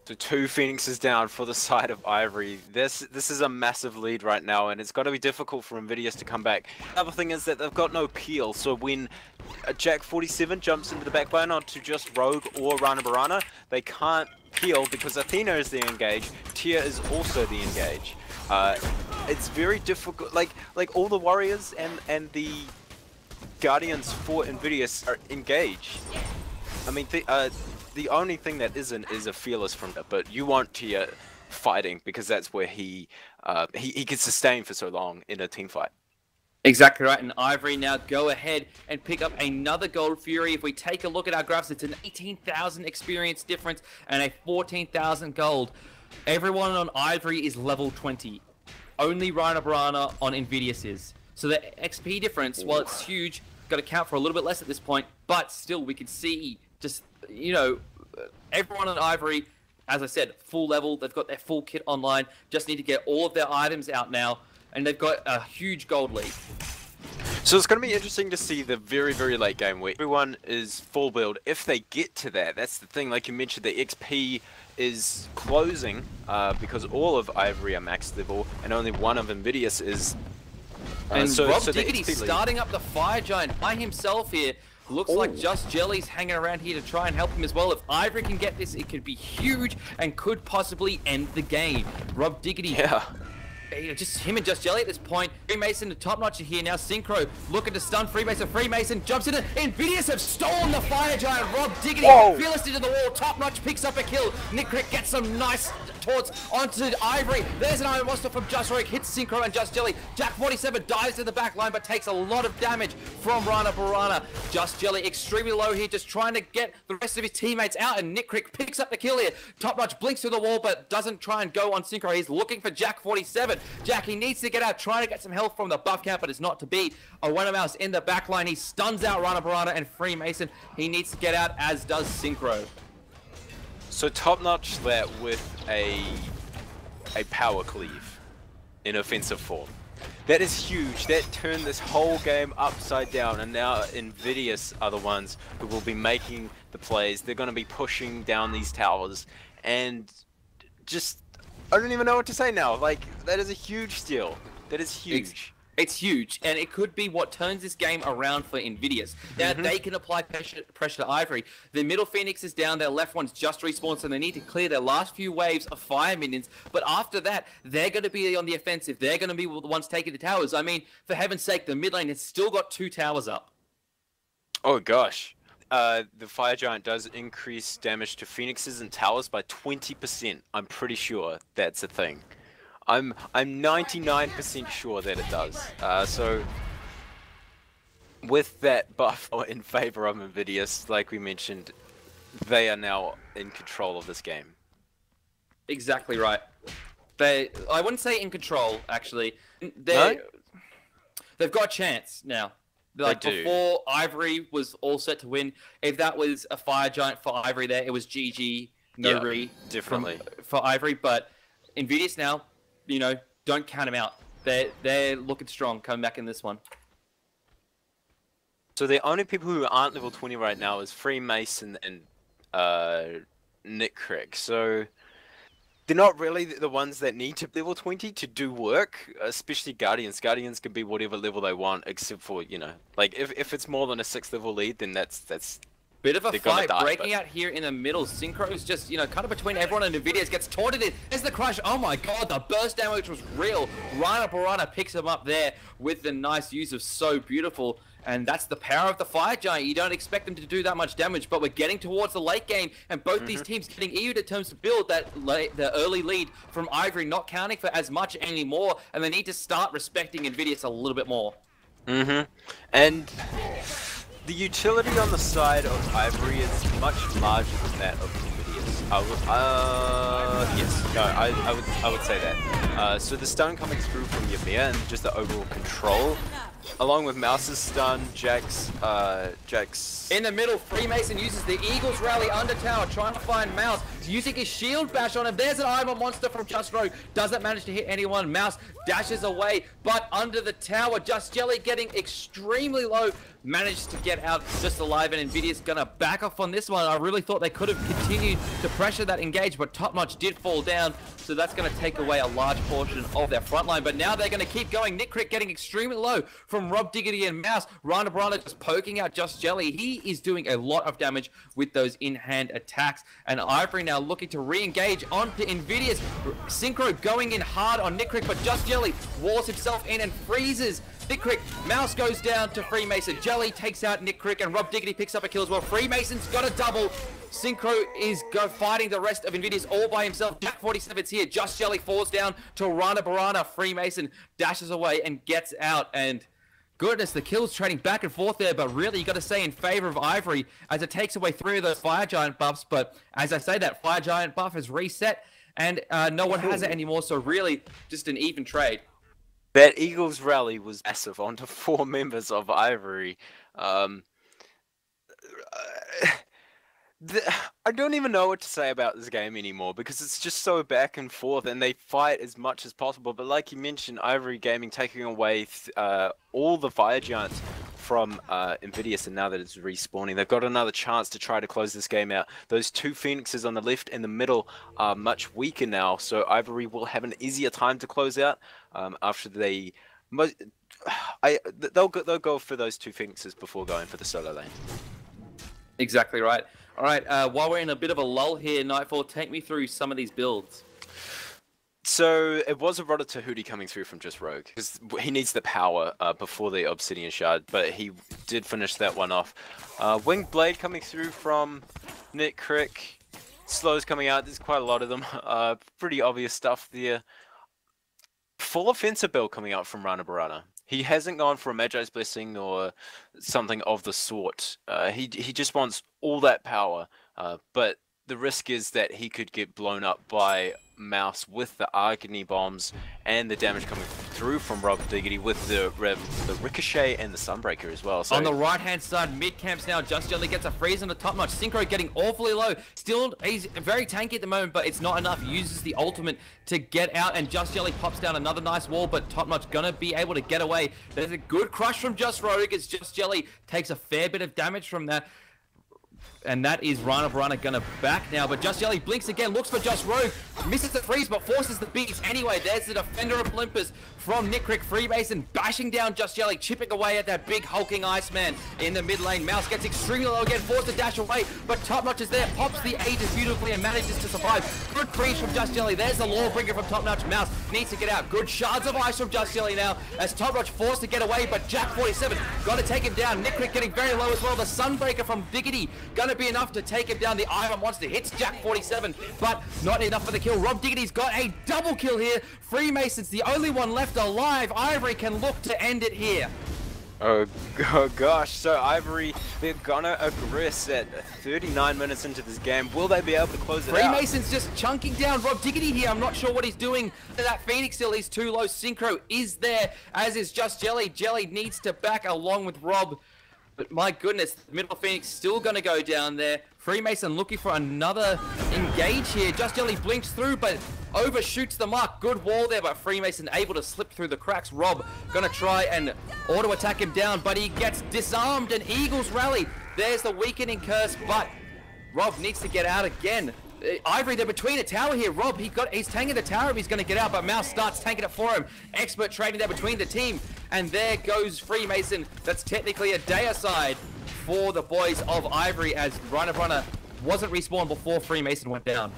So 2 Phoenixes down for the side of Ivory. This is a massive lead right now, and it's got to be difficult for Invidious to come back. Another thing is that they've got no peel, so when Jack47 jumps into the backline onto Just Rogue or Rana Barana, they can't peel because Athena is the engage, Tia is also the engage. It's very difficult, like all the warriors and the guardians for Invidious are engaged. I mean, the only thing that isn't is a fearless from that, but you want Tia fighting because that's where he can sustain for so long in a team fight. Exactly right, and Ivory now go ahead and pick up another Gold Fury. If we take a look at our graphs, it's an 18,000 experience difference and a 14,000 gold. Everyone on Ivory is level 20. Only Rana Barana on Invidious is. So the XP difference, while it's huge, got to count for a little bit less at this point, but still we can see just, everyone on Ivory, as I said, full level. They've got their full kit online. Just need to get all of their items out now, and they've got a huge gold lead. So it's going to be interesting to see the very, very late game where everyone is full build. If they get to that, that's the thing. Like you mentioned, the XP is closing because all of Ivory are max level and only one of Invidious is. And so Rob the Diggity XP lead. starting up the Fire Giant by himself here. Looks like Just Jelly's hanging around here to try and help him as well. If Ivory can get this, it could be huge and could possibly end the game. Rob Diggity. Yeah. Just him and Just Jelly at this point. Freemason, the top notcher here now. Synchro looking to stun Freemason. Freemason jumps into Invidious have stolen the Fire Giant. Rob Diggity fearless into the wall. Top notch picks up a kill. Nick Crick gets some nice towards onto Ivory. There's an Iron Monster from Just Rogue. Hits Synchro and Just Jelly. Jack 47 dives to the back line but takes a lot of damage from Rana Barana. Just Jelly extremely low here, just trying to get the rest of his teammates out, and Nick Crick picks up the kill here. Top notch blinks through the wall but doesn't try and go on Synchro. He's looking for Jack 47. Jack, he needs to get out, trying to get some health from the buff cap, but it's not to be. Owena Mouse in the back line. He stuns out Rana Barana and Freemason. He needs to get out, as does Synchro. So top notch that with a power cleave in offensive form. That is huge. That turned this whole game upside down, and now Invidious are the ones who will be making the plays. They're going to be pushing down these towers, and just I don't even know what to say now. Like, that is a huge steal. That is huge. It's huge, and it could be what turns this game around for Invidious. Now, they can apply pressure to Ivory. The middle Phoenix is down, their left one's just respawned, so they need to clear their last few waves of fire minions. But after that, they're going to be on the offensive. They're going to be the ones taking the towers. I mean, for heaven's sake, the mid lane has still got 2 towers up. Oh, gosh. The Fire Giant does increase damage to Phoenixes and towers by 20%. I'm pretty sure that's a thing. I'm 99% sure that it does. So with that buff in favor of Invidious, like we mentioned, they are now in control of this game. Exactly right. I wouldn't say in control, actually. No? They've got a chance now. Like before, Ivory was all set to win. If that was a Fire Giant for Ivory there, it was GG, no re differently for Ivory. But Invidious now, you know, don't count them out. They're looking strong coming back in this one. So the only people who aren't level 20 right now is Freemason and Nick Crick. So they're not really the ones that need to level 20 to do work, especially Guardians. Guardians can be whatever level they want, except for, you know, like if it's more than a 6th level lead, then that's bit of a fight breaking out here in the middle. Synchro's just, you know, kind of between everyone, and Invidious gets taunted in. There's the crush. Oh my god, the burst damage was real. Rana Barana picks him up there with the nice use of So Beautiful. And that's the power of the Fire Giant. You don't expect them to do that much damage, but we're getting towards the late game, and both these teams getting eager in terms to build that the early lead from Ivory, not counting for as much anymore, and they need to start respecting Invidious a little bit more. And the utility on the side of Ivory is much larger than that of Invidious. I would say that. So the stun coming through from Ymir and just the overall control, along with Mouse's stun, Jack's in the middle, Freemason uses the Eagles Rally under tower, trying to find Mouse. He's using his shield bash on him. There's an Iron Monster from Just Rogue. Doesn't manage to hit anyone. Mouse dashes away, but under the tower, Just Jelly getting extremely low. Managed to get out just alive, and Invidious gonna back off on this one. I really thought they could have continued to pressure that engage, but Top Notch did fall down, so that's gonna take away a large portion of their front line. But now they're gonna keep going. Nick Crick getting extremely low from Rob Diggity and Mouse. Rana Barana just poking out Just Jelly. He is doing a lot of damage with those in-hand attacks, and Ivory now looking to re-engage onto Invidious. Synchro going in hard on Nick Crick, but Just Jelly walls himself in and freezes Nick Crick. Mouse goes down to Freemason. Jelly takes out Nick Crick, and Rob Diggity picks up a kill as well. Freemason's got a double. Synchro is fighting the rest of Invidious all by himself. Jack 47's here. Just Jelly falls down to Rana Barana. Freemason dashes away and gets out, and goodness, the kills trading back and forth there, but really you got to say in favor of Ivory as it takes away 3 of those Fire Giant buffs. But as I say, that Fire Giant buff has reset, and no one has it anymore, so really just an even trade. That Eagles rally was massive onto 4 members of Ivory. I don't even know what to say about this game anymore because it's just so back and forth and they fight as much as possible. But like you mentioned, Ivory Gaming taking away all the Fire Giants from Invidious, and now that it's respawning, they've got another chance to try to close this game out. Those two Phoenixes on the left and the middle are much weaker now, so Ivory will have an easier time to close out after they... They'll go for those two Phoenixes before going for the solo lane. Exactly right. All right, while we're in a bit of a lull here, Nightfall, take me through some of these builds. So it was a Rodder Tahuti coming through from just Rogue, because he needs the power before the Obsidian Shard, but he did finish that one off. Winged Blade coming through from Nick Crick. Slows coming out, there's quite a lot of them. Pretty obvious stuff there. Full offensive build coming out from Rana Barana. He hasn't gone for a Magi's Blessing or something of the sort. He just wants all that power, but the risk is that he could get blown up by Mouse with the Agony Bombs and the damage coming through from Rob Diggity with the Ricochet and the Sunbreaker as well. So on the right-hand side, mid-camps now, Just Jelly gets a freeze on the top notch. Synchro getting awfully low. Still, he's very tanky at the moment, but it's not enough. Uses the ultimate to get out, and Just Jelly pops down another nice wall, but top notch gonna be able to get away. There's a good crush from Just Rogue as Just Jelly takes a fair bit of damage from that. And that is Rana Barana gonna back now, but Just Jelly blinks again, looks for Just Rogue, misses the freeze, but forces the beats. Anyway, there's the Defender of Olympus from Nick Crick. Freemason bashing down Just Jelly, chipping away at that big hulking Iceman in the mid lane. Mouse gets extremely low again, forced to dash away, but Top Notch is there, pops the Aegis beautifully and manages to survive. Good freeze from Just Jelly. There's the Lawbringer from Top Notch. Mouse needs to get out. Good shards of ice from Just Jelly now, as Top Notch forced to get away, but Jack 47 got to take him down. Nick Crick getting very low as well. The Sunbreaker from Diggity gonna be enough to take him down. The Iron Monster hits Jack 47, but not enough for the kill. Rob Diggity's got a double kill here. Freemason's the only one left alive. Ivory can look to end it here. Oh gosh, so Ivory, they're gonna aggress at 39 minutes into this game. Will they be able to close it out? Freemason's just chunking down Rob Diggity here. I'm not sure what he's doing. That Phoenix still is too low. Synchro is there, as is Just Jelly. Jelly needs to back along with Rob. But my goodness, Middle Phoenix still going to go down there. Freemason looking for another engage here. Just Jelly blinks through, but overshoots the mark. Good wall there, but Freemason able to slip through the cracks. Rob going to try and auto-attack him down, but he gets disarmed, and Eagles rally. There's the weakening curse, but Rob needs to get out again. Ivory, they're between a tower here. Rob, he's tanking the tower if he's going to get out, but Mouse starts tanking it for him. Expert trading there between the team, and there goes Freemason. That's technically a day aside for the boys of Ivory, as Rana Barana wasn't respawned before Freemason went down.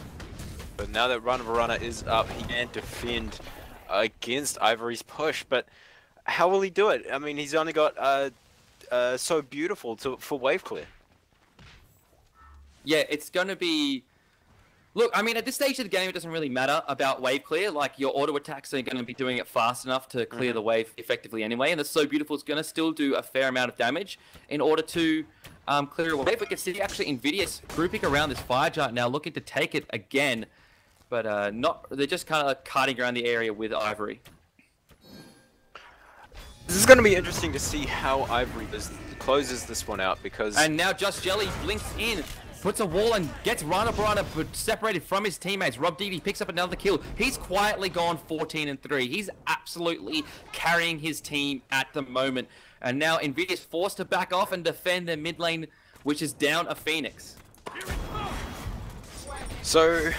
But now that Rana Barana is up, he can defend against Ivory's push, but how will he do it? I mean, he's only got So Beautiful for wave clear. Yeah, it's going to be... Look, I mean, at this stage of the game, it doesn't really matter about wave clear. Like, your auto attacks are going to be doing it fast enough to clear the wave effectively anyway. And the So Beautiful is going to still do a fair amount of damage in order to clear a wave. We can see actually Invidious grouping around this Fire Giant now, looking to take it again. But they're just kind of carting around the area with Ivory. This is going to be interesting to see how Ivory closes this one out, because... And now Just Jelly blinks in. Puts a wall and gets Rana Barana separated from his teammates. Rob Diggity picks up another kill. He's quietly gone 14-3. He's absolutely carrying his team at the moment. And now Invidious forced to back off and defend their mid lane, which is down a Phoenix. So,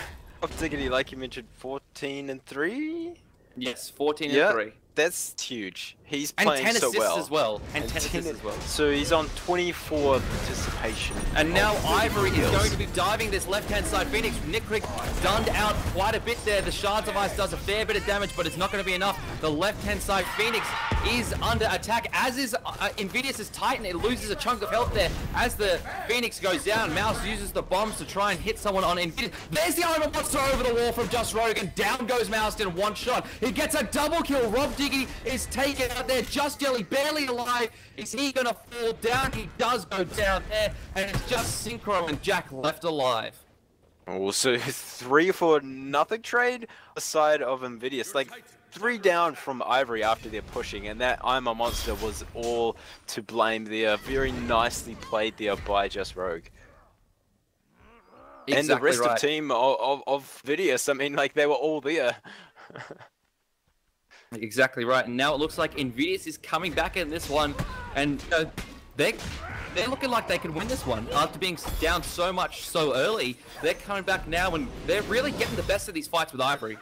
Rob Diggity, like you mentioned, 14-3? Yes, 14-3. That's huge. He's playing so well. As well. And 10 assists as well. So he's on 24 participation. And now Ivory is going to be diving this left-hand side Phoenix. Nick Crick dunned out quite a bit there. The Shards of Ice does a fair bit of damage, but it's not going to be enough. The left-hand side Phoenix is under attack, as is Invidious' Titan. It loses a chunk of health there as the Phoenix goes down. Mouse uses the bombs to try and hit someone on Invidious. There's the Iron Monster over the wall from Just Rogue, and down goes Mouse in one shot. He gets a double kill. Rob Diggity is taken out there. Just Jelly barely alive. Is he gonna fall down? He does go down there, and it's just Synchro and Jack left alive. Also, 3-for-nothing trade aside of Invidious. Like, 3 down from Ivory after they're pushing, and that I'm a Monster was all to blame there. Very nicely played there by Just Rogue. And the rest right. of team of Invidious, I mean, like, they were all there. Exactly right. And now it looks like Invidious is coming back in this one, and they're looking like they can win this one after being down so much so early. They're coming back now, and they're really getting the best of these fights with Ivory.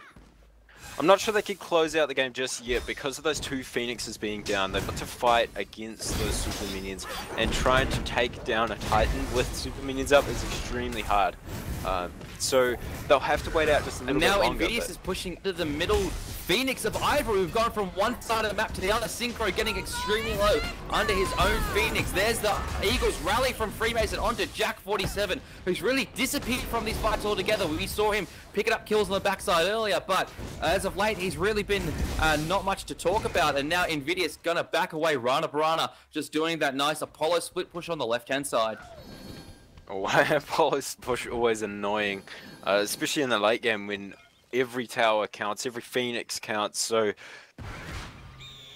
I'm not sure they could close out the game just yet because of those two Phoenixes being down. They've got to fight against those super minions, and trying to take down a Titan with super minions up is extremely hard. So they'll have to wait out just a little bit longer. And now Invidious is pushing to the middle Phoenix of Ivory. We've gone from one side of the map to the other. Synchro getting extremely low under his own Phoenix. There's the Eagles rally from Freemason onto Jack47, who's really disappeared from these fights altogether. We saw him picking up kills on the backside earlier, but as of late, he's really been not much to talk about. And now Invidious gonna back away. Rana Barana just doing that nice Apollo split push on the left-hand side. Oh, Apollo's push always annoying, especially in the late game when every tower counts, every Phoenix counts. So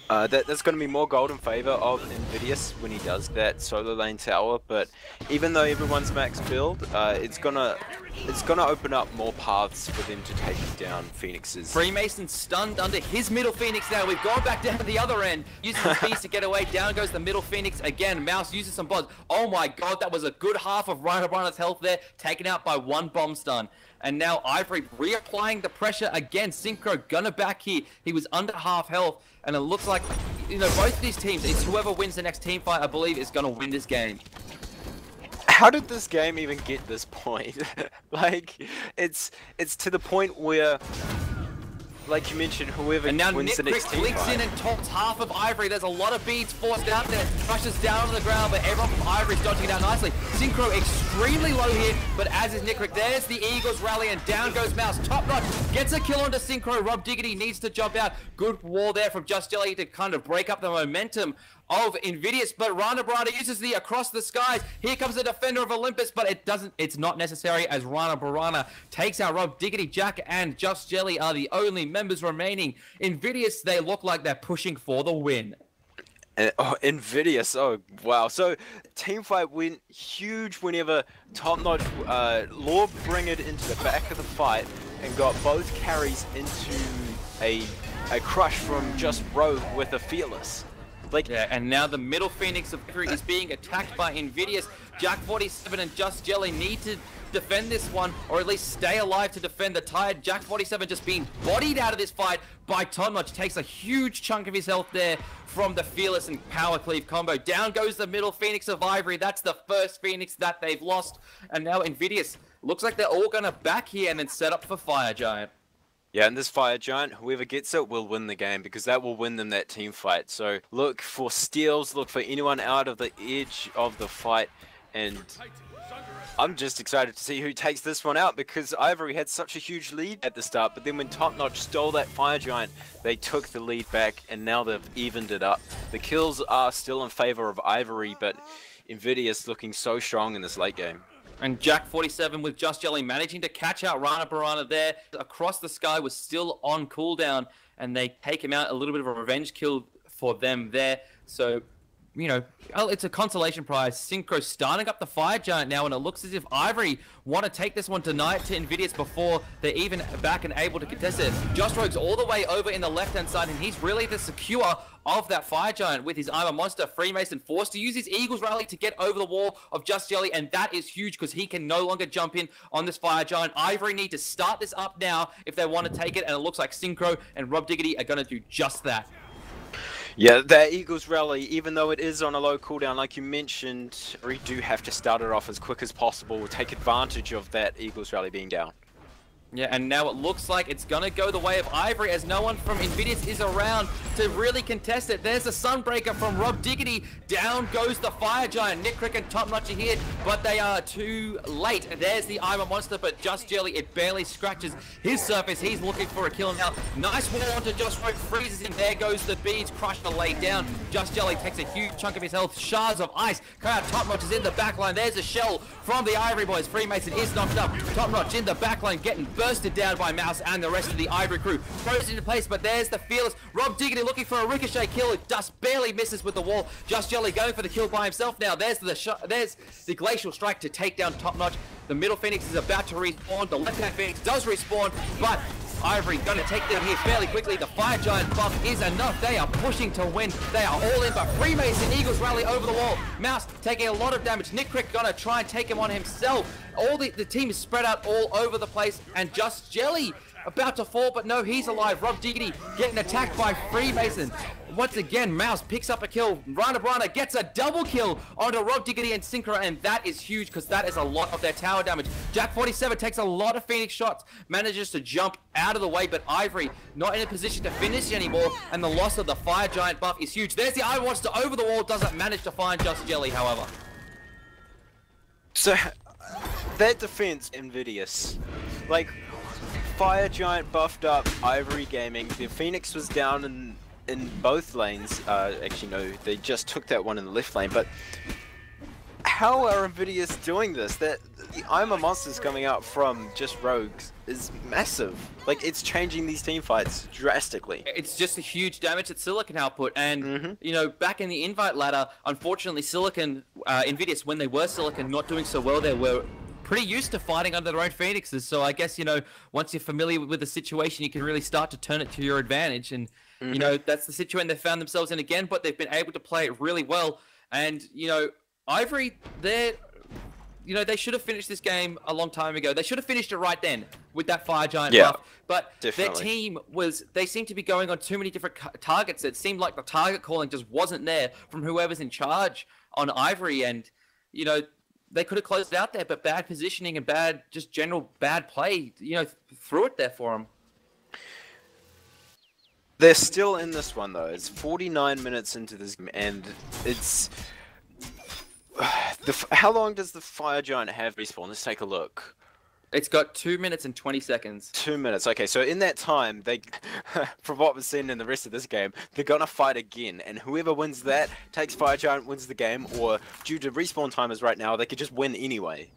that's going to be more gold in favor of Invidious when he does that solo lane tower. But even though everyone's max build, it's gonna open up more paths for them to take down Phoenixes. Freemason stunned under his middle Phoenix now. We've gone back down to the other end. Uses his piece to get away. Down goes the middle Phoenix again. Mouse uses some bombs. Oh my god, that was a good half of Rhinobrana's health there. Taken out by one bomb stun. And now Ivory reapplying the pressure again. Synchro gonna back here. He was under half health. And it looks like, you know, both of these teams, it's whoever wins the next team fight, I believe, is gonna win this game. How did this game even get this point? Like, it's to the point where, like you mentioned, whoever wins the next team blinks fight. in and tops half of Ivory. There's a lot of beads forced out there. Crushes down on the ground, but everyone from Ivory's dodging it out nicely. Synchro extremely low here, but as is Nickrick. There's the Eagles rally, and down goes Mouse. Top notch gets a kill onto Synchro. Rob Diggity needs to jump out. Good wall there from Just Jelly to kind of break up the momentum of Invidious, but Rana Barana uses the across the skies. Here comes the defender of Olympus, but it's not necessary as Rana Barana takes out Rob Diggity. Jack and Just Jelly are the only members remaining. Invidious, they look like they're pushing for the win. Invidious, oh wow. So team fight went huge whenever Top Notch Lord bring it into the back of the fight and got both carries into a crush from Just Rogue with a Fearless. Like, yeah, and now the middle Phoenix of Ivory is being attacked by Invidious. Jack47 and Just Jelly need to defend this one, or at least stay alive to defend the tide. Jack47 just being bodied out of this fight by Top Notch. Takes a huge chunk of his health there from the Fearless and Power Cleave combo. Down goes the middle Phoenix of Ivory. That's the first Phoenix that they've lost. And now Invidious looks like they're all going to back here and then set up for Fire Giant. yeah, and this Fire Giant, whoever gets it will win the game because that will win them that team fight. So look for steals, look for anyone out of the edge of the fight, and I'm just excited to see who takes this one out because Ivory had such a huge lead at the start, but then when Top Notch stole that Fire Giant, they took the lead back and now they've evened it up. The kills are still in favor of Ivory, but Invidious looking so strong in this late game. And Jack47 with Just Jelly managing to catch out Rana Barana there. Across the Sky was still on cooldown, and they take him out. A little bit of a revenge kill for them there. So, you know, it's a consolation prize. Synchro starting up the Fire Giant now, and it looks as if Ivory want to take this one tonight to Invidious before they're even back and able to contest it. Just Rogue's all the way over in the left-hand side, and he's really the secure of that Fire Giant with his Armor Monster. Freemason forced to use his Eagles Rally to get over the wall of Just Jelly, and that is huge because he can no longer jump in on this Fire Giant. Ivory need to start this up now if they want to take it, and it looks like Synchro and Rob Diggity are going to do just that. Yeah, that Eagles Rally, even though it is on a low cooldown, like you mentioned, we do have to start it off as quick as possible, take advantage of that Eagles Rally being down. Yeah, and now it looks like it's going to go the way of Ivory as no one from Invidious is around to really contest it. There's a Sunbreaker from Rob Diggity. Down goes the Fire Giant. Nick Crick and Top Notch are here, but they are too late. There's the Armor Monster, but Just Jelly, it barely scratches his surface. He's looking for a kill now. Nice wall onto Just Rogue, freezes him. There goes the beads, crushed to lay down. Just Jelly takes a huge chunk of his health. Shards of ice. Top Notch is in the back line. There's a shell from the Ivory boys. Freemason is knocked up. Top Notch in the back line, getting bursted down by Mouse and the rest of the Ivory crew. Throws into place, but there's the Fearless. Rob Diggity looking for a ricochet kill. It just barely misses with the wall. Just Jelly going for the kill by himself now. There's the Glacial Strike to take down Top Notch. The middle Phoenix is about to respawn. The left-hand Phoenix does respawn, but Ivory gonna take them here fairly quickly. The Fire Giant buff is enough. They are pushing to win. They are all in, but Freemason Eagles rally over the wall. Mouse taking a lot of damage. Nick Crick gonna try and take him on himself. All the team is spread out all over the place, and Just Jelly about to fall, but no, he's alive. Rob Diggity getting attacked by Freemason. Once again, Mouse picks up a kill. Rana Brana gets a double kill onto Rob Diggity and Synchro, and that is huge because that is a lot of their tower damage. Jack47 takes a lot of Phoenix shots, manages to jump out of the way, but Ivory not in a position to finish anymore, and the loss of the Fire Giant buff is huge. There's the Ivory wants to over the wall, doesn't manage to find Just Jelly, however. So, that defense, Invidious. Like, Fire Giant buffed up Ivory Gaming. The Phoenix was down in both lanes. Actually, no, they just took that one in the left lane. But how are Invidious doing this? That the I'm a Monsters coming out from just Rogues is massive. Like, it's changing these team fights drastically. It's just a huge damage at Silicon output, and you know, back in the invite ladder, unfortunately, Silicon, Invidious, when they were Silicon, not doing so well, they were pretty used to fighting under their own Phoenixes, so I guess, you know, once you're familiar with the situation, you can really start to turn it to your advantage, and, you know, that's the situation they found themselves in again, but they've been able to play it really well, and, you know, Ivory, you know, they should have finished this game a long time ago. They should have finished it right then with that Fire Giant buff, but their team they seemed to be going on too many different targets. It seemed like the target calling just wasn't there from whoever's in charge on Ivory, and, you know, they could have closed it out there, but bad positioning and just general bad play, you know, threw it there for them. They're still in this one, though. It's 49 minutes into this game, and it's... How long does the Fire Giant have respawn? Let's take a look. It's got 2 minutes and 20 seconds. 2 minutes. Okay, so in that time, they, from what we've seen in the rest of this game, they're gonna fight again, and whoever wins that takes Fire Giant wins the game. Or due to respawn timers right now, they could just win anyway.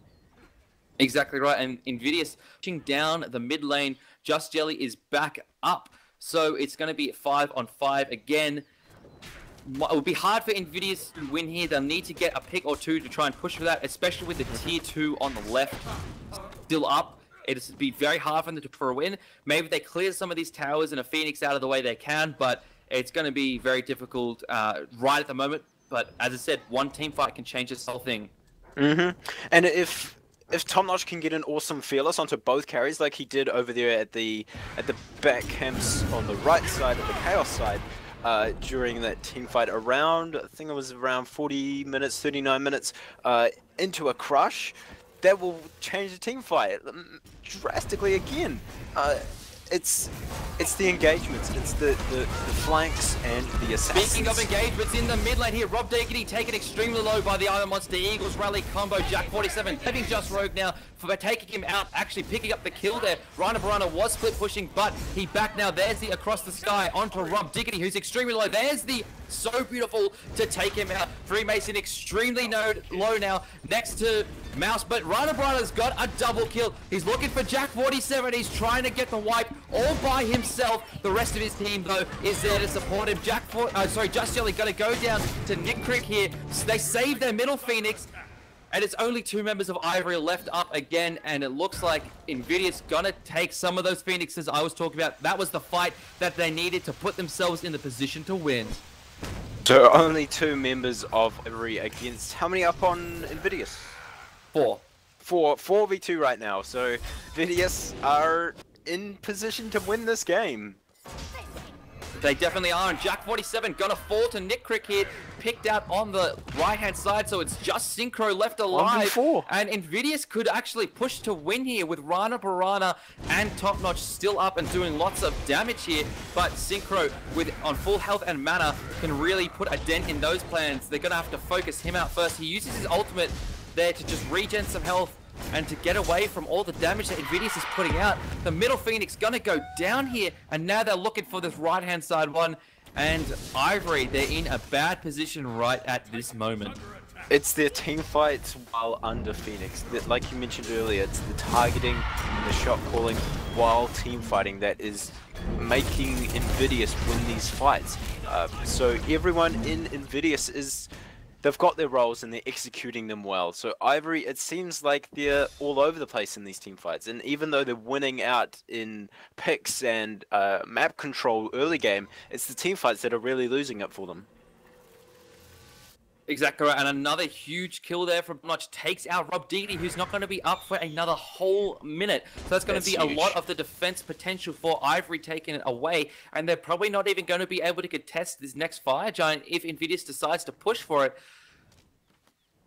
Exactly right. And Invidious pushing down the mid lane. Just Jelly is back up, so it's going to be 5-on-5 again. It would be hard for Invidious to win here. They'll need to get a pick or two to try and push for that, especially with the tier 2 on the left still up. It'd be very hard for them for a win. Maybe they clear some of these towers and a Phoenix out of the way they can, but it's going to be very difficult right at the moment. But as I said, one team fight can change this whole thing. And if Top Notch can get an awesome Fearless onto both carries like he did over there at the back camps on the right side of the Chaos side, during that team fight around, I think it was around 40 minutes, 39 minutes into a crush, that will change the team fight drastically again. It's the engagements, it's the flanks and the assassins. Speaking of engagements in the mid lane here, Rob Diggity taken extremely low by the Iron Monster Eagles rally combo. Jack47 having Just Rogue now for taking him out, actually picking up the kill there. Rana Barana was split pushing, but he back now. There's the across the sky onto Rob Diggity, who's extremely low. There's the so beautiful to take him out. Freemason extremely low now next to Mouse, but Rana Barana's got a double kill. He's looking for Jack47. He's trying to get the wipe all by himself. The rest of his team, though, is there to support him. Just Jelly got to go down to Nick Crick here. They save their middle Phoenix, and it's only 2 members of Ivory left up again, and it looks like Invidious gonna take some of those Phoenixes I was talking about. That was the fight that they needed to put themselves in the position to win. So only 2 members of Ivory against how many up on Invidious? 4. 4v2 right now. So Invidious are in position to win this game. They definitely are, and Jack47 gonna fall to Nick Crick here, picked out on the right-hand side, so it's just Synchro left alive. And Invidious could actually push to win here with Rana Barana and Top Notch still up and doing lots of damage here, but Synchro, on full health and mana, can really put a dent in those plans. They're gonna have to focus him out first. He uses his ultimate there to just regen some health and to get away from all the damage that Invidious is putting out. The middle Phoenix gonna go down here, and now they're looking for this right-hand side one. And Ivory, they're in a bad position right at this moment. It's their team fights while under Phoenix. Like you mentioned earlier, it's the targeting and the shot calling while team fighting that is making Invidious win these fights. So everyone in Invidious is they've got their roles and they're executing them well. So Ivory, it seems like they're all over the place in these team fights. And even though they're winning out in picks and map control early game, it's the team fights that are really losing it for them. Exactly right, and another huge kill there from Notch takes out Rob Diggity, who's not going to be up for another whole minute. So that's going to be huge. A lot of the defense potential for Ivory taking it away, and they're probably not even going to be able to contest this next Fire Giant if Invidious decides to push for it.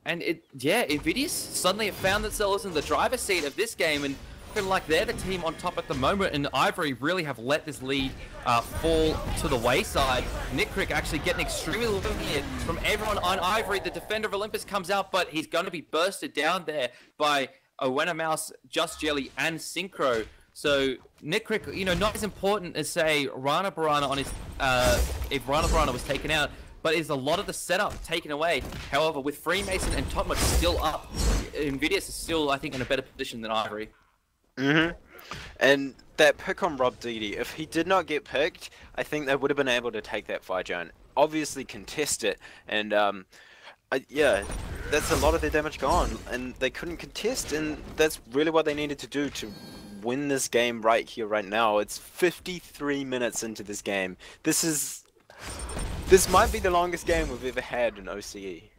And Invidious suddenly have found themselves in the driver's seat of this game, and looking like they're the team on top at the moment, and Ivory really have let this lead fall to the wayside. Nickrick actually getting extremely low here from everyone on Ivory. The defender of Olympus comes out, but he's going to be bursted down there by Owena Mouse, Just Jelly, and Synchro. So Nickrick, not as important as say Rana Barana on his if Rana Barana was taken out, but is a lot of the setup taken away. However, with Freemason and Topmuch still up, Invidious is still, I think, in a better position than Ivory. And that pick on Rob Diggity, if he did not get picked, I think they would have been able to take that Fire Giant. Obviously contest it, and yeah, that's a lot of their damage gone, and they couldn't contest, and that's really what they needed to do to win this game right here, right now. It's 53 minutes into this game. This might be the longest game we've ever had in OCE.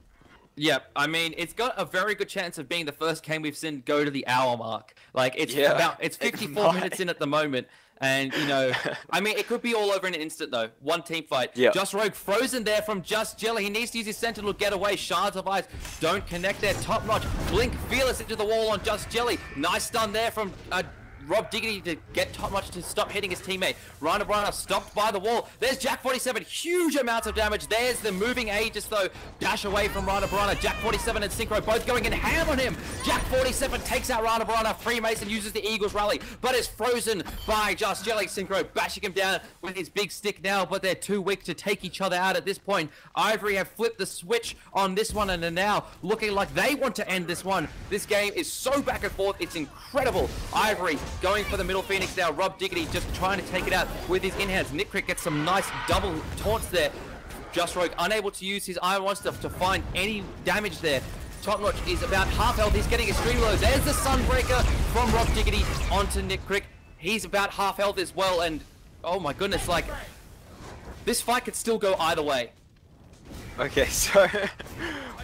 Yeah, I mean, it's got a very good chance of being the first game we've seen go to the hour mark. Like, it's 54 minutes in at the moment, and, I mean, it could be all over in an instant, though. One team fight. Yeah. Just Rogue frozen there from Just Jelly. He needs to use his Sentinel to get away. Shards of Ice don't connect there. Top Notch. Blink Fearless into the wall on Just Jelly. Nice stun there from Rob Diggity to get Top Notch to stop hitting his teammate. Rana Brana stopped by the wall. There's Jack 47, huge amounts of damage. There's the moving Aegis though. Dash away from Rana Brana. Jack 47 and Synchro both going in ham on him. Jack 47 takes out Rana Brana. Freemason uses the Eagles rally, but is frozen by Just Jelly. Synchro bashing him down with his big stick now, but they're too weak to take each other out at this point. Ivory have flipped the switch on this one and are now looking like they want to end this one. This game is so back and forth. It's incredible. Ivory going for the middle Phoenix now. Rob Diggity just trying to take it out with his in-hands. Nickrick gets some nice double taunts there. Just Rogue unable to use his Iron One stuff to find any damage there. Top Notch is about half health. He's getting extreme lows. There's the Sunbreaker from Rob Diggity onto Nickrick. He's about half health as well, and oh my goodness, like, this fight could still go either way. Okay, so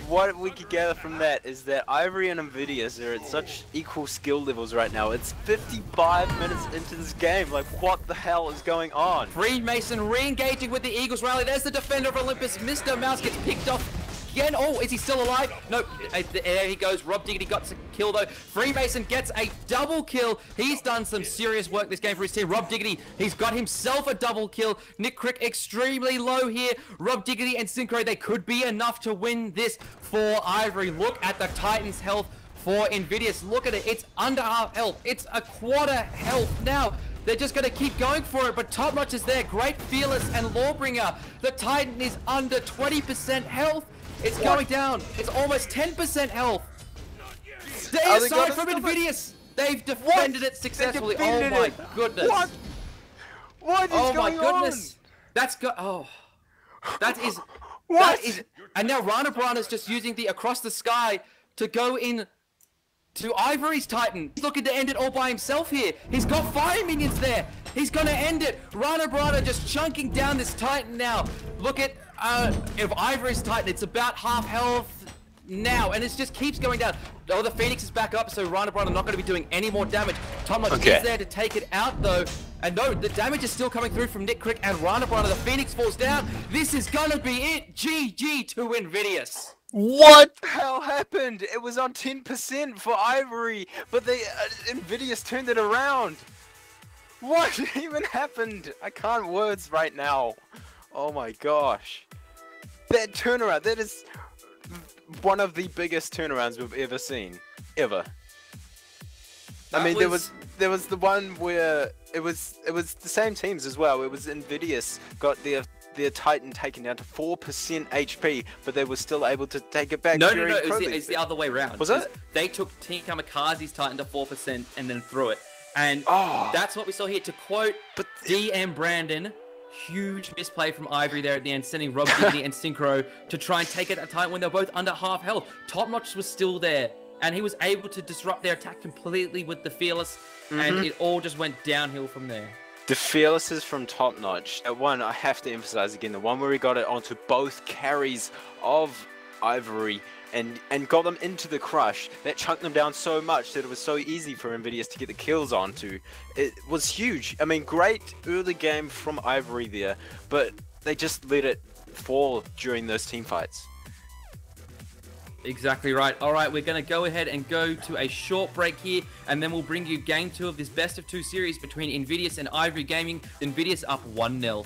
what we could gather from that is that Ivory and Invidious are at such equal skill levels right now. It's 55 minutes into this game. Like, what the hell is going on? Freemason re-engaging with the Eagles rally. There's the defender of Olympus. Mr. Mouse gets picked off again. Oh, is he still alive? No, there he goes. Rob Diggity got a kill though. Freemason gets a double kill. He's done some serious work this game for his team. Rob Diggity, he's got himself a double kill. Nick Crick extremely low here. Rob Diggity and Synchro, they could be enough to win this for Ivory. Look at the Titans' health for Invidious. Look at it. It's under half health. It's a quarter health now. They're just going to keep going for it, but Top Notch is there. Great Fearless and Lawbringer. The Titan is under 20% health. It's going down. It's almost 10% health. They aside from Invidious. They've defended it successfully. Oh my goodness. What is going on? Oh my goodness. That's that is what? That is, and now Rana Brana's just using the across the sky to go in to Ivory's Titan. He's looking to end it all by himself here. He's got fire minions there. He's gonna end it. Rana Brana just chunking down this Titan now. Look at if Ivory's Titan, it's about half health now, and it just keeps going down. Oh, the Phoenix is back up, so Rana Brana not going to be doing any more damage. Tom Notch is there to take it out, though. And no, the damage is still coming through from Nick Crick and Rana Brana. The Phoenix falls down. This is gonna be it. GG to Invidious. What the hell happened? It was on 10% for Ivory, but they Invidious turned it around. What even happened? I can't words right now. Oh my gosh. That turnaround, that is one of the biggest turnarounds we've ever seen. Ever. I mean, there was the one where it was the same teams as well. It was Invidious got their Titan taken down to 4% HP, but they were still able to take it back. No, it's the other way around. Was it? They took Team Kamikaze's Titan to 4% and then threw it. And that's what we saw here. To quote DM Brandon, Huge misplay from Ivory there at the end, sending Rob Dignity and Synchro to try and take it at a time when they're both under half health. Top Notch was still there, and he was able to disrupt their attack completely with the Fearless, and it all just went downhill from there. The Fearlesses from Top Notch. That one, I have to emphasize again, the one where he got it onto both carries of Ivory and got them into the crush. That chunked them down so much that it was so easy for Invidious to get the kills onto. It was huge. I mean, great early game from Ivory there, but they just let it fall during those team fights. Exactly right. All right, we're going to go ahead and go to a short break here, and then we'll bring you game 2 of this best of 2 series between Invidious and Ivory Gaming. Invidious up 1-0.